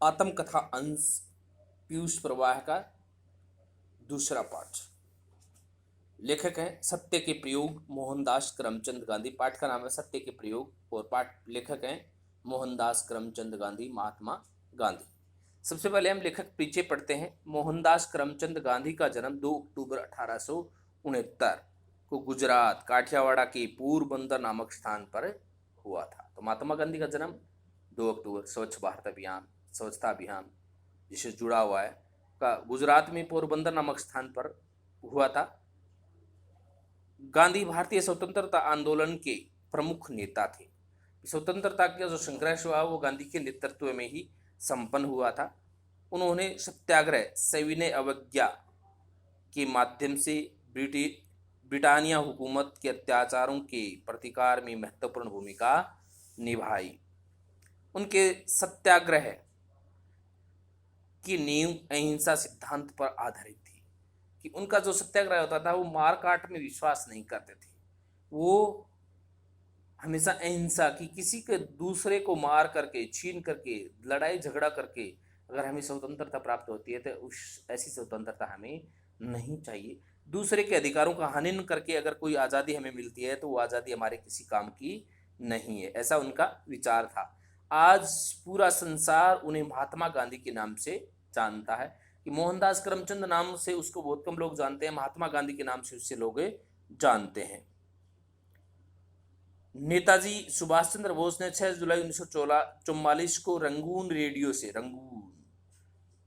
आत्मकथा अंश पीयूष प्रवाह का दूसरा पाठ। लेखक हैं सत्य के प्रयोग मोहनदास करमचंद गांधी। पाठ का नाम है सत्य के प्रयोग और पाठ लेखक हैं मोहनदास करमचंद गांधी, महात्मा गांधी। सबसे पहले हम लेखक परिचय पढ़ते हैं। मोहनदास करमचंद गांधी का जन्म 2 अक्टूबर 1869 को गुजरात काठियावाड़ के पोरबंदर नामक स्थान पर हुआ था। तो महात्मा गांधी का जन्म 2 अक्टूबर स्वच्छ भारत अभियान, स्वच्छता अभियान जिससे जुड़ा हुआ है का गुजरात में पोरबंदर नामक स्थान पर हुआ था। गांधी भारतीय स्वतंत्रता आंदोलन के प्रमुख नेता थे। स्वतंत्रता का जो संघर्ष हुआ वो गांधी के नेतृत्व में ही संपन्न हुआ था। उन्होंने सत्याग्रह, सविनय अवज्ञा के माध्यम से ब्रिटानिया हुकूमत के अत्याचारों के प्रतिकार में महत्वपूर्ण भूमिका निभाई। उनके सत्याग्रह की नींव अहिंसा सिद्धांत पर आधारित थी कि उनका जो सत्याग्रह होता था वो मार काट में विश्वास नहीं करते थे। वो हमेशा अहिंसा की, किसी के दूसरे को मार करके, छीन करके, लड़ाई झगड़ा करके अगर हमें स्वतंत्रता प्राप्त होती है तो उस ऐसी स्वतंत्रता हमें नहीं चाहिए। दूसरे के अधिकारों का हनन करके अगर कोई आज़ादी हमें मिलती है तो वो आज़ादी हमारे किसी काम की नहीं है, ऐसा उनका विचार था। आज पूरा संसार उन्हें महात्मा गांधी के नाम से जानता है कि मोहनदास करमचंद नाम से उसको बहुत कम लोग जानते हैं, महात्मा गांधी के नाम से उससे लोग जानते हैं। नेताजी सुभाष चंद्र बोस ने 6 जुलाई 1944 को रंगून रेडियो से, रंगून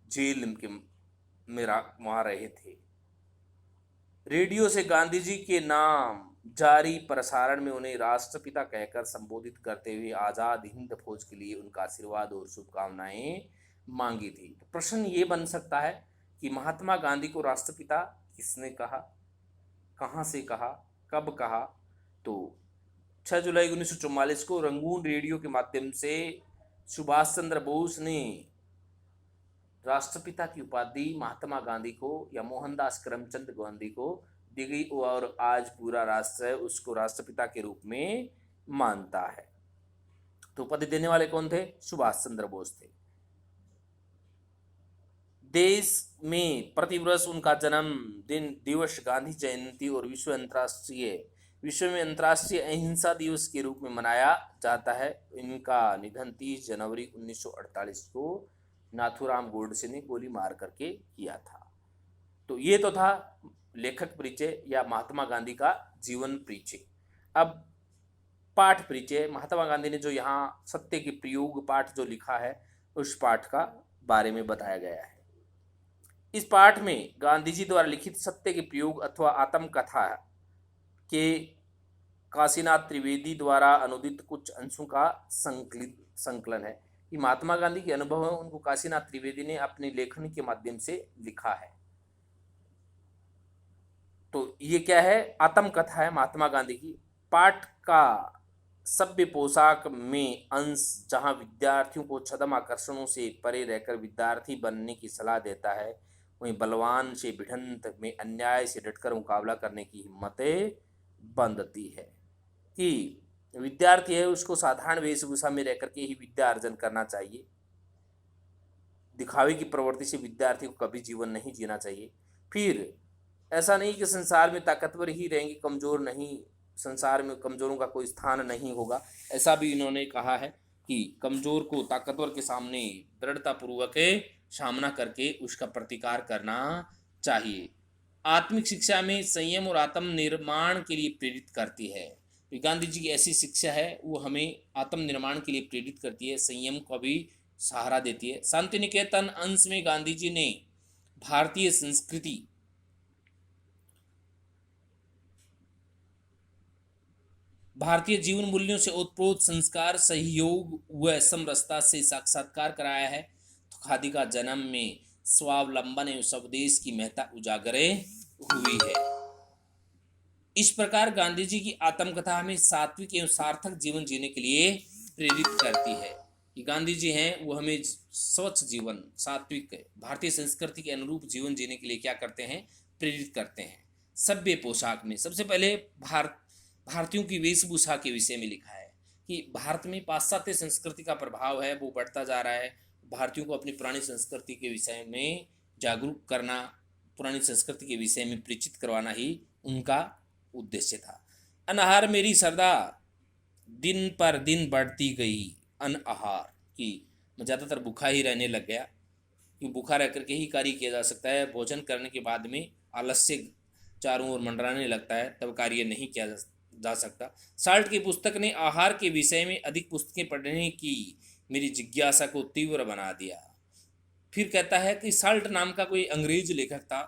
जेल के में वहां रहे थे, रेडियो से गांधी जी के नाम जारी प्रसारण में उन्हें राष्ट्रपिता कहकर संबोधित करते हुए आजाद हिंद फौज के लिए उनका आशीर्वाद और शुभकामनाएं मांगी थी। तो प्रश्न ये बन सकता है कि महात्मा गांधी को राष्ट्रपिता किसने कहा, कहां से कहा, कब कहा? तो 6 जुलाई 1944 को रंगून रेडियो के माध्यम से सुभाष चंद्र बोस ने राष्ट्रपिता की उपाधि महात्मा गांधी को या मोहनदास करमचंद गांधी को दी गई और आज पूरा राष्ट्र है उसको राष्ट्रपिता के रूप में मानता है। तो उपाधि देने वाले कौन थे? सुभाष चंद्र बोस थे। देश में प्रतिवर्ष उनका जन्मदिन दिवस गांधी जयंती और विश्व में अंतर्राष्ट्रीय अहिंसा दिवस के रूप में मनाया जाता है। इनका निधन 30 जनवरी 1948 को नाथूराम गोडसे ने गोली मार करके किया था। तो ये तो था लेखक परिचय या महात्मा गांधी का जीवन परिचय। अब पाठ परिचय। महात्मा गांधी ने जो यहाँ सत्य के प्रयोग पाठ जो लिखा है उस पाठ का बारे में बताया गया है। इस पाठ में गांधी जी द्वारा लिखित सत्य के प्रयोग अथवा आत्मकथा के काशीनाथ त्रिवेदी द्वारा अनुदित कुछ अंशों का संकलन है। कि महात्मा गांधी के अनुभव है उनको काशीनाथ त्रिवेदी ने अपने लेखन के माध्यम से लिखा है। तो ये क्या है? आत्मकथा है महात्मा गांधी की। पाठ का सभ्य पोशाक में अंश जहां विद्यार्थियों को छद्म आकर्षणों से परे रहकर विद्यार्थी बनने की सलाह देता है, वहीं बलवान से भिड़ंत में अन्याय से डटकर मुकाबला करने की हिम्मत बंधती है। कि विद्यार्थी है उसको साधारण वेशभूषा में रहकर के ही विद्या अर्जन करना चाहिए। दिखावे की प्रवृत्ति से विद्यार्थी को कभी जीवन नहीं जीना चाहिए। फिर ऐसा नहीं कि संसार में ताकतवर ही रहेंगे, कमजोर नहीं, संसार में कमजोरों का कोई स्थान नहीं होगा। ऐसा भी इन्होंने कहा है कि कमजोर को ताकतवर के सामने दृढ़तापूर्वक सामना करके उसका प्रतिकार करना चाहिए। आत्मिक शिक्षा में संयम और आत्मनिर्माण के लिए प्रेरित करती है। तो गांधी जी की ऐसी शिक्षा है वो हमें आत्मनिर्माण के लिए प्रेरित करती है, संयम को भी सहारा देती है। शांति निकेतन अंश में गांधी जी ने भारतीय संस्कृति, भारतीय जीवन मूल्यों से ओतप्रोत संस्कार, सहयोग व समरसता से साक्षात्कार कराया है। तो खादी का जन्म में स्वावलंबन एवं स्वदेश की महत्ता उजागर हुई है। इस प्रकार गांधी जी की आत्मकथा हमें सात्विक एवं सार्थक जीवन जीने के लिए प्रेरित करती है। कि गांधी जी हैं वो हमें स्वच्छ जीवन, सात्विक भारतीय संस्कृति के अनुरूप जीवन जीने के लिए क्या करते हैं? प्रेरित करते हैं। सभ्य पोशाक में सबसे पहले भारतीयों की वेशभूषा के विषय में लिखा है कि भारत में पाश्चात्य संस्कृति का प्रभाव है वो बढ़ता जा रहा है। भारतीयों को अपनी पुरानी संस्कृति के विषय में जागरूक करना, पुरानी संस्कृति के विषय में परिचित करवाना ही उनका उद्देश्य था। अनाहार मेरी श्रद्धा दिन पर दिन बढ़ती गई। अनाहार की मैं ज़्यादातर भूखा ही रहने लग गया, क्योंकि भूखा रह करके ही कार्य किया जा सकता है। भोजन करने के बाद में आलस्य चारों ओर मंडराने लगता है, तब कार्य नहीं किया जा सकता। साल्ट की पुस्तक ने आहार के विषय में अधिक पुस्तकें पढ़ने की मेरी जिज्ञासा को तीव्र बना दिया। फिर कहता है कि साल्ट नाम का कोई अंग्रेज लेखक था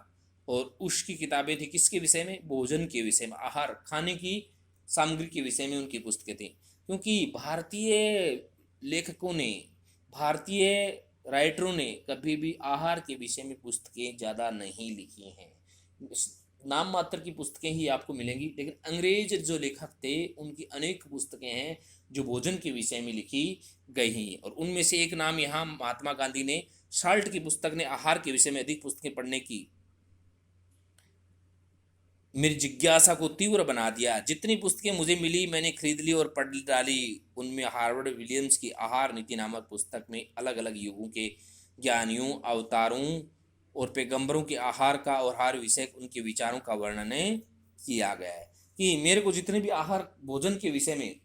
और उसकी किताबें थी किसके विषय में? भोजन के विषय में, आहार, खाने की सामग्री के विषय में उनकी पुस्तकें थी। क्योंकि भारतीय लेखकों ने, भारतीय राइटरों ने कभी भी आहार के विषय में पुस्तकें ज़्यादा नहीं लिखी हैं। नाम मात्र की पुस्तकें ही आपको मिलेंगी, लेकिन अंग्रेज जो लेखक थे उनकी अनेक पुस्तकें हैं जो भोजन के विषय में लिखी गई हैं। और उनमें से एक नाम यहाँ महात्मा गांधी ने, साल्ट की पुस्तक ने आहार के विषय में अधिक पुस्तकें पढ़ने की मेरी जिज्ञासा को तीव्र बना दिया। जितनी पुस्तकें मुझे मिली मैंने खरीद ली और पढ़ डाली। उनमें हार्वर्ड विलियम्स की आहार नीति नामक पुस्तक में अलग अलग युगों के ज्ञानियों, अवतारों और पैगंबरों के आहार का और आहार विषय उनके विचारों का वर्णन किया गया है। कि मेरे को जितने भी आहार, भोजन के विषय में,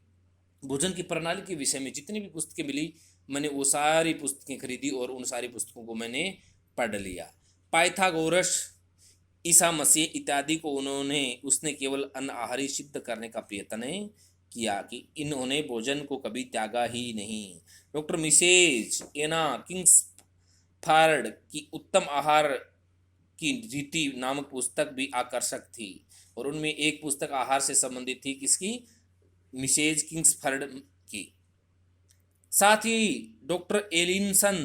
भोजन की प्रणाली के विषय में जितनी भी पुस्तकें मिली, मैंने वो सारी पुस्तकें खरीदी और उन सारी पुस्तकों को मैंने पढ़ लिया। पाइथागोरस, ईसा मसीह इत्यादि को उसने केवल अनाहारी सिद्ध करने का प्रयत्न किया कि इन्होंने भोजन को कभी त्यागा ही नहीं। डॉक्टर मिसेज एना किंग्सफर्ड की उत्तम आहार की रीति नामक पुस्तक भी आकर्षक थी और उनमें एक पुस्तक आहार से संबंधित थी, किसकी? मिसेज किंग्सफर्ड की। साथ ही डॉक्टर एलिनसन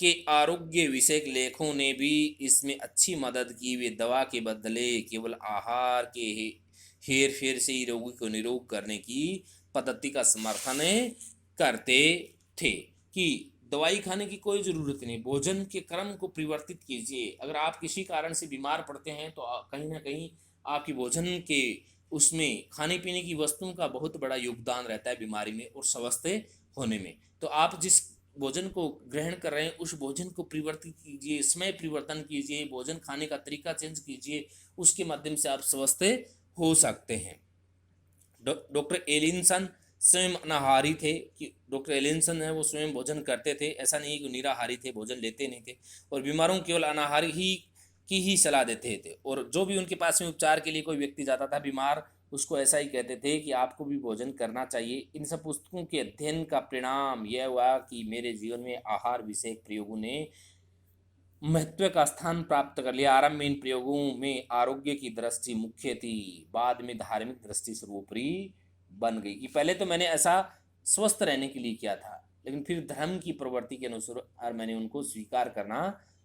के आरोग्य विषयक लेखों ने भी इसमें अच्छी मदद की। वे दवा के बदले केवल आहार के हेर फेर से ही रोगी को निरोग करने की पद्धति का समर्थन करते थे कि दवाई खाने की कोई ज़रूरत नहीं, भोजन के क्रम को परिवर्तित कीजिए। अगर आप किसी कारण से बीमार पड़ते हैं तो कहीं ना कहीं आपकी भोजन के उसमें खाने पीने की वस्तुओं का बहुत बड़ा योगदान रहता है बीमारी में और स्वस्थ होने में। तो आप जिस भोजन को ग्रहण कर रहे हैं उस भोजन को परिवर्तित कीजिए, समय परिवर्तन कीजिए, भोजन खाने का तरीका चेंज कीजिए, उसके माध्यम से आप स्वस्थ हो सकते हैं। डॉक्टर एलिनसन स्वयं अनाहारी थे कि डॉक्टर एलिनसन है वो स्वयं भोजन करते थे, ऐसा नहीं कि निराहारी थे, भोजन लेते नहीं थे और बीमारों केवल अनाहारी की ही सलाह देते थे। और जो भी उनके पास में उपचार के लिए कोई व्यक्ति जाता था बीमार, उसको ऐसा ही कहते थे कि आपको भी भोजन करना चाहिए। इन सब पुस्तकों के अध्ययन का परिणाम यह हुआ कि मेरे जीवन में आहार विषयक प्रयोगों ने महत्व का स्थान प्राप्त कर लिया। आरंभ में इन प्रयोगों में आरोग्य की दृष्टि मुख्य थी, बाद में धार्मिक दृष्टि सर्वोपरि बन गई। कि पहले तो मैंने ऐसा स्वस्थ रहने के लिए किया था, लेकिन फिर धर्म की प्रवृत्ति के अनुसार मैंने उनको स्वीकार करना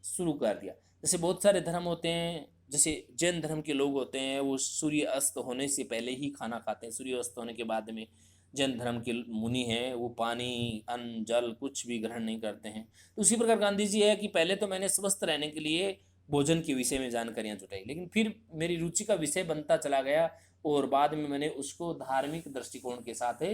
शुरू कर दिया। जैसे बहुत सारे धर्म होते हैं, जैसे जैन धर्म के लोग होते हैं वो सूर्य अस्त होने से पहले ही खाना खाते हैं, सूर्य अस्त होने के बाद में जैन धर्म के मुनि हैं वो पानी, अन्न, जल कुछ भी ग्रहण नहीं करते हैं। तो उसी प्रकार गांधी जी है कि पहले तो मैंने स्वस्थ रहने के लिए भोजन के विषय में जानकारियाँ जुटाई, लेकिन फिर मेरी रुचि का विषय बनता चला गया और बाद में मैंने उसको धार्मिक दृष्टिकोण के साथ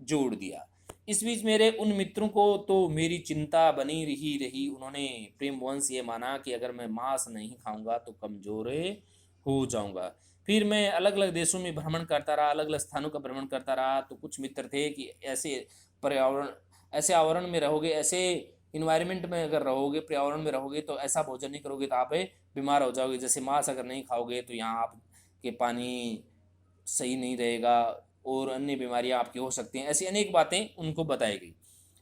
जोड़ दिया। इस बीच मेरे उन मित्रों को तो मेरी चिंता बनी रही। उन्होंने प्रेमवंश ये माना कि अगर मैं मांस नहीं खाऊंगा तो कमज़ोर हो जाऊंगा। फिर मैं अलग अलग देशों में भ्रमण करता रहा, अलग अलग स्थानों का भ्रमण करता रहा। तो कुछ मित्र थे कि ऐसे पर्यावरण, ऐसे आवरण में रहोगे, ऐसे इन्वायरमेंट में अगर रहोगे, पर्यावरण में रहोगे तो ऐसा भोजन नहीं करोगे तो आप बीमार हो जाओगे। जैसे मांस अगर नहीं खाओगे तो यहाँ आपके पानी सही नहीं रहेगा और अन्य बीमारियां आपकी हो सकती हैं। ऐसी अनेक बातें उनको बताई गई।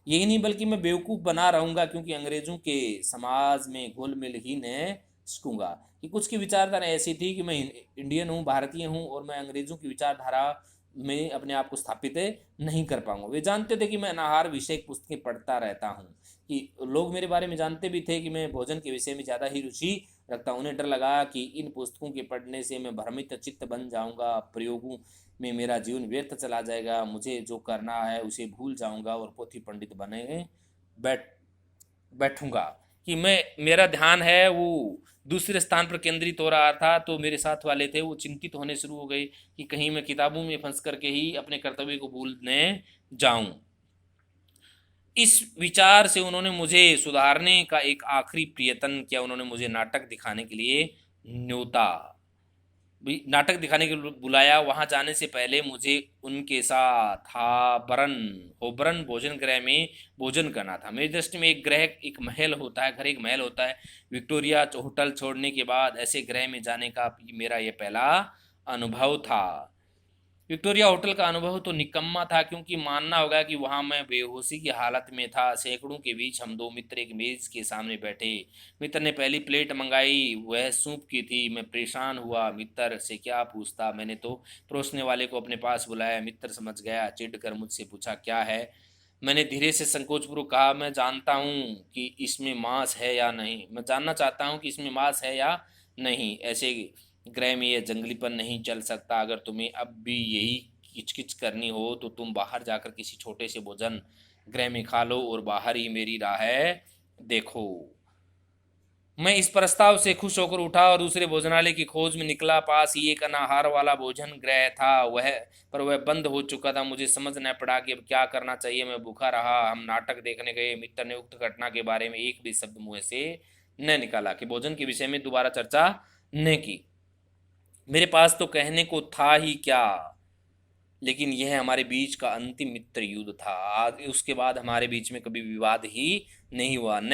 यही नहीं बल्कि मैं बेवकूफ़ बना रहूँगा क्योंकि अंग्रेज़ों के समाज में घुल मिल ही न सकूँगा। कि कुछ की विचारधारा ऐसी थी कि मैं इंडियन हूँ, भारतीय हूँ और मैं अंग्रेज़ों की विचारधारा में अपने आप को स्थापित नहीं कर पाऊँगा। वे जानते थे कि मैं अनाहार विषयक पुस्तकें पढ़ता रहता हूँ, कि लोग मेरे बारे में जानते भी थे कि मैं भोजन के विषय में ज़्यादा ही रुचि रखता हूँ। उन्हें डर लगा कि इन पुस्तकों के पढ़ने से मैं भ्रमित चित्त बन जाऊँगा, प्रयोगों में मेरा जीवन व्यर्थ चला जाएगा, मुझे जो करना है उसे भूल जाऊँगा और पोथी पंडित बने बैठूँगा। कि मेरा ध्यान है वो दूसरे स्थान पर केंद्रित हो रहा था। तो मेरे साथ वाले थे वो चिंतित होने शुरू हो गए कि कहीं मैं किताबों में फंस करके ही अपने कर्तव्य को भूलने जाऊं। इस विचार से उन्होंने मुझे सुधारने का एक आखिरी प्रयत्न किया। उन्होंने मुझे नाटक दिखाने के लिए न्योता, नाटक दिखाने के लिए बुलाया। वहां जाने से पहले मुझे उनके साथ होबरन भोजन गृह में भोजन करना था। मेरी दृष्टि में एक ग्रह एक महल होता है, घर एक महल होता है। विक्टोरिया होटल छोड़ने के बाद ऐसे गृह में जाने का मेरा यह पहला अनुभव था। विक्टोरिया होटल का अनुभव तो निकम्मा था, क्योंकि मानना होगा कि वहां मैं बेहोशी की हालत में था। सैकड़ों के बीच हम दो मित्र एक मेज के सामने बैठे। मित्र ने पहली प्लेट मंगाई, वह सूप की थी। मैं परेशान हुआ, मित्र से क्या पूछता। मैंने तो परोसने वाले को अपने पास बुलाया। मित्र समझ गया, चिढ़ कर मुझसे पूछा क्या है। मैंने धीरे से संकोचपूर्वक कहा, मैं जानता हूँ कि इसमें मांस है या नहीं, मैं जानना चाहता हूँ कि इसमें मांस है या नहीं। ऐसे गृह में यह जंगलीपन नहीं चल सकता। अगर तुम्हें अब भी यही किचकिच करनी हो तो तुम बाहर जाकर किसी छोटे से भोजन गृह में खा लो और बाहर ही मेरी राह देखो। मैं इस प्रस्ताव से खुश होकर उठा और दूसरे भोजनालय की खोज में निकला। पास ही एक अनाहार वाला भोजन गृह था, वह बंद हो चुका था। मुझे समझ न पड़ा कि अब क्या करना चाहिए। मैं भूखा रहा। हम नाटक देखने गए। मित्र ने उक्त घटना के बारे में एक भी शब्द मुंह से न निकाला कि भोजन के विषय में दोबारा चर्चा न की। मेरे पास तो कहने को था ही क्या, लेकिन यह हमारे बीच का अंतिम मित्र युद्ध था। आज उसके बाद हमारे बीच में कभी विवाद ही नहीं हुआ, न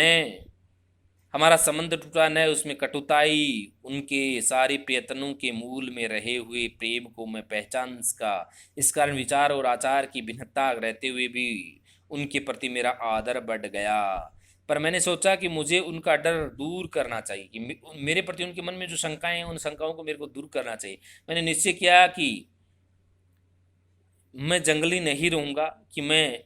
हमारा संबंध टूटा, न उसमें कटुताई। उनके सारे प्रयत्नों के मूल में रहे हुए प्रेम को मैं पहचान सका। इस कारण विचार और आचार की भिन्नता रहते हुए भी उनके प्रति मेरा आदर बढ़ गया। पर मैंने सोचा कि मुझे उनका डर दूर करना चाहिए, कि मेरे प्रति उनके मन में जो शंकाएं हैं उन शंकाओं को मेरे को दूर करना चाहिए। मैंने निश्चय किया कि मैं जंगली नहीं रहूँगा, कि मैं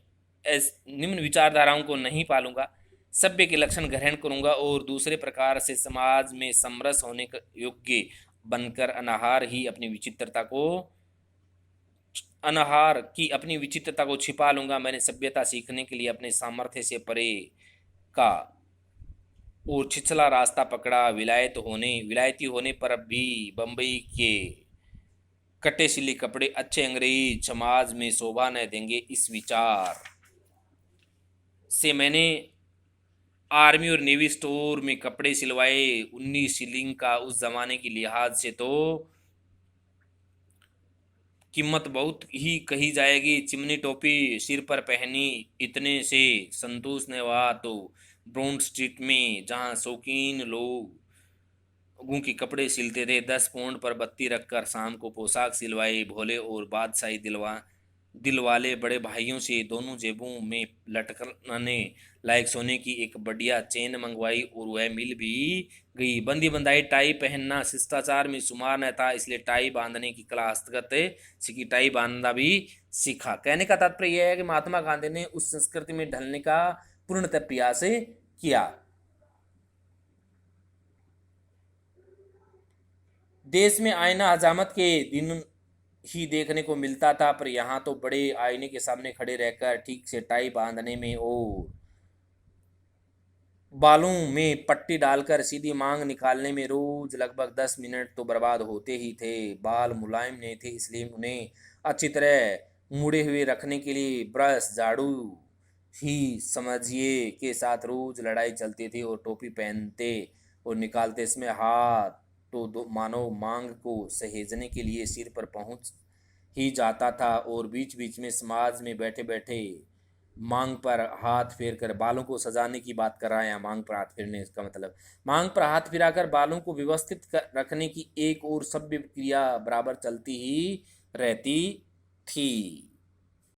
निम्न विचारधाराओं को नहीं पालूंगा, सभ्य के लक्षण ग्रहण करूंगा और दूसरे प्रकार से समाज में समरस होने योग्य बनकर अपनी विचित्रता को छिपा लूंगा। मैंने सभ्यता सीखने के लिए अपने सामर्थ्य से परे का और छिछला रास्ता पकड़ा। विलायती होने पर भी बम्बई के कटे सिले कपड़े अच्छे अंग्रेजी समाज में शोभा न देंगे, इस विचार से मैंने आर्मी और नेवी स्टोर में कपड़े सिलवाए। 19 शिलिंग का उस जमाने की लिहाज से तो कीमत बहुत ही कही जाएगी। चिमनी टोपी सिर पर पहनी, इतने से संतोष ने हुआ तो ब्राउन स्ट्रीट में, जहाँ शौकीन लोगों के कपड़े सिलते थे, 10 पाउंड पर बत्ती रखकर शाम को पोशाक सिलवाई। भोले और बादशाही दिल वाले बड़े भाइयों से दोनों जेबों में लटकने लायक सोने की एक बढ़िया चेन मंगवाई और वह मिल भी गई। बंदी बंधाई टाई पहनना शिष्टाचार में शुमार न था, इसलिए टाई बांधने की कला हस्तगत सीखी, टाई बांधना भी सीखा। कहने का तात्पर्य यह है कि महात्मा गांधी ने उस संस्कृति में ढलने का पूर्णतः प्रयास किया। देश में आईना हजामत के दिन ही देखने को मिलता था, पर यहाँ तो बड़े आईने के सामने खड़े रहकर ठीक से टाई बांधने में और बालों में पट्टी डालकर सीधी मांग निकालने में रोज लगभग 10 मिनट तो बर्बाद होते ही थे। बाल मुलायम नहीं थे, इसलिए उन्हें अच्छी तरह मुड़े हुए रखने के लिए ब्रश, झाड़ू ही समझिए के साथ रोज लड़ाई चलती थी। और टोपी पहनते और निकालते इसमें हाथ तो मानो मांग को सहेजने के लिए सिर पर पहुंच ही जाता था। और बीच बीच में समाज में बैठे बैठे मांग पर हाथ फेर कर, बालों को सजाने की बात कर रहा है यहाँ, मांग पर हाथ फेरने इसका मतलब मांग पर हाथ फिराकर बालों को व्यवस्थित रखने की एक और सभ्य क्रिया बराबर चलती ही रहती थी।